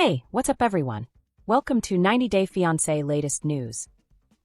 Hey, what's up everyone? Welcome to 90 Day Fiancé latest news.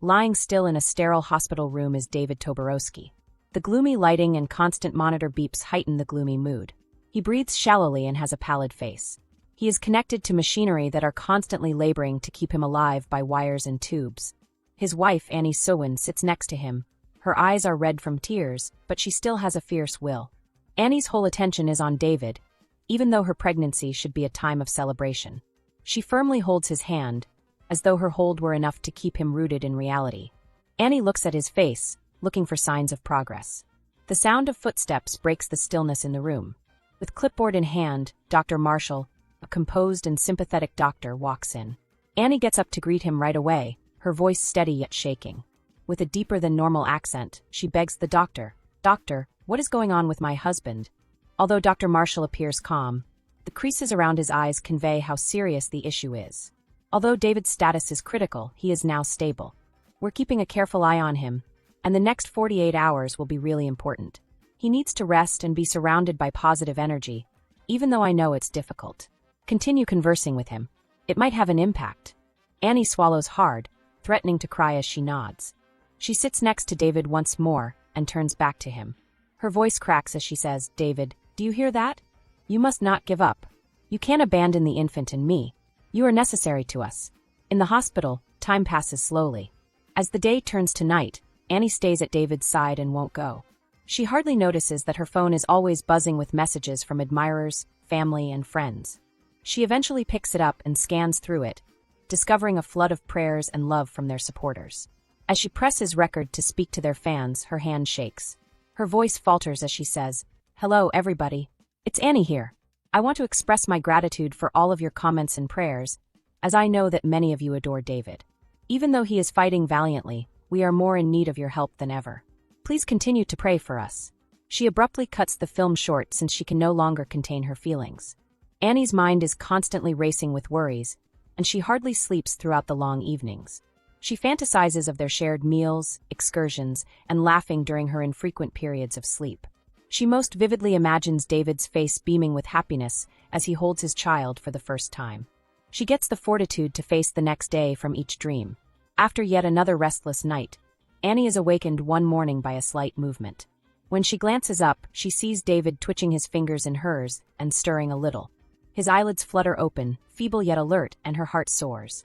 Lying still in a sterile hospital room is David Toborowsky. The gloomy lighting and constant monitor beeps heighten the gloomy mood. He breathes shallowly and has a pallid face. He is connected to machinery that are constantly laboring to keep him alive by wires and tubes. His wife, Annie Sowin, sits next to him. Her eyes are red from tears, but she still has a fierce will. Annie's whole attention is on David, even though her pregnancy should be a time of celebration. She firmly holds his hand, as though her hold were enough to keep him rooted in reality. Annie looks at his face, looking for signs of progress. The sound of footsteps breaks the stillness in the room. With clipboard in hand, Dr. Marshall, a composed and sympathetic doctor, walks in. Annie gets up to greet him right away, her voice steady yet shaking. With a deeper-than-normal accent, she begs the doctor, "Doctor, what is going on with my husband?" Although Dr. Marshall appears calm, the creases around his eyes convey how serious the issue is. Although David's status is critical, he is now stable. We're keeping a careful eye on him, and the next 48 hours will be really important. He needs to rest and be surrounded by positive energy, even though I know it's difficult. Continue conversing with him. It might have an impact. Annie swallows hard, threatening to cry as she nods. She sits next to David once more and turns back to him. Her voice cracks as she says, "David, do you hear that? You must not give up. You can't abandon the infant and me. You are necessary to us." In the hospital, time passes slowly. As the day turns to night, Annie stays at David's side and won't go. She hardly notices that her phone is always buzzing with messages from admirers, family, and friends. She eventually picks it up and scans through it, discovering a flood of prayers and love from their supporters. As she presses record to speak to their fans, her hand shakes. Her voice falters as she says, "Hello, everybody. It's Annie here. I want to express my gratitude for all of your comments and prayers, as I know that many of you adore David. Even though he is fighting valiantly, we are more in need of your help than ever. Please continue to pray for us." She abruptly cuts the film short since she can no longer contain her feelings. Annie's mind is constantly racing with worries, and she hardly sleeps throughout the long evenings. She fantasizes of their shared meals, excursions, and laughing during her infrequent periods of sleep. She most vividly imagines David's face beaming with happiness as he holds his child for the first time. She gets the fortitude to face the next day from each dream. After yet another restless night, Annie is awakened one morning by a slight movement. When she glances up, she sees David twitching his fingers in hers and stirring a little. His eyelids flutter open, feeble yet alert, and her heart soars.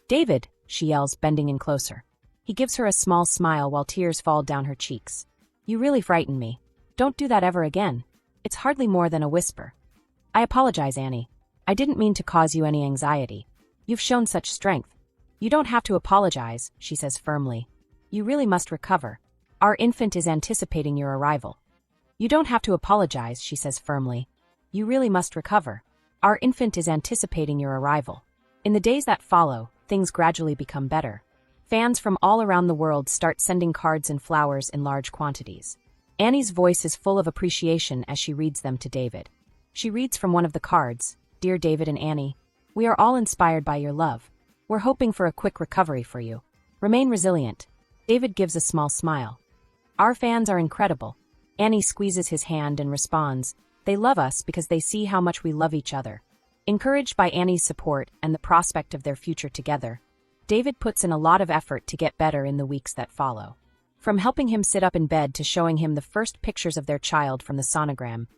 "David!" she yells, bending in closer. He gives her a small smile while tears fall down her cheeks. "You really frighten me. Don't do that ever again." It's hardly more than a whisper. "I apologize, Annie. I didn't mean to cause you any anxiety. You've shown such strength." "You don't have to apologize," she says firmly. "You really must recover. Our infant is anticipating your arrival." "You don't have to apologize," she says firmly. "You really must recover. Our infant is anticipating your arrival." In the days that follow, things gradually become better. Fans from all around the world start sending cards and flowers in large quantities. Annie's voice is full of appreciation as she reads them to David. She reads from one of the cards, "Dear David and Annie, we are all inspired by your love. We're hoping for a quick recovery for you. Remain resilient." David gives a small smile. "Our fans are incredible." Annie squeezes his hand and responds, "They love us because they see how much we love each other." Encouraged by Annie's support and the prospect of their future together, David puts in a lot of effort to get better in the weeks that follow. From helping him sit up in bed to showing him the first pictures of their child from the sonogram,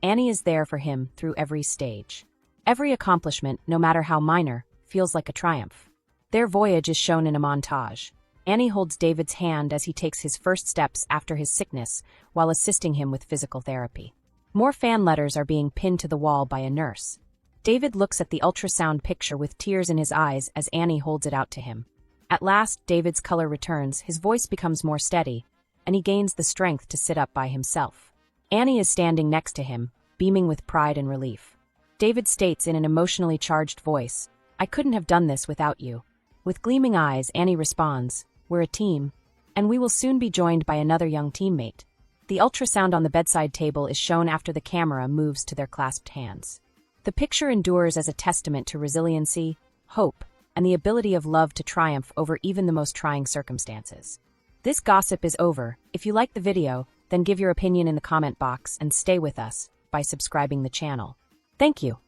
Annie is there for him through every stage. Every accomplishment, no matter how minor, feels like a triumph. Their voyage is shown in a montage. Annie holds David's hand as he takes his first steps after his sickness while assisting him with physical therapy. More fan letters are being pinned to the wall by a nurse. David looks at the ultrasound picture with tears in his eyes as Annie holds it out to him. At last, David's color returns, his voice becomes more steady, and he gains the strength to sit up by himself. Annie is standing next to him, beaming with pride and relief. David states in an emotionally charged voice, "I couldn't have done this without you." With gleaming eyes, Annie responds, "We're a team, and we will soon be joined by another young teammate." The ultrasound on the bedside table is shown after the camera moves to their clasped hands. The picture endures as a testament to resiliency, hope, and the ability of love to triumph over even the most trying circumstances. This gossip is over. If you like the video, then give your opinion in the comment box and stay with us by subscribing the channel. Thank you.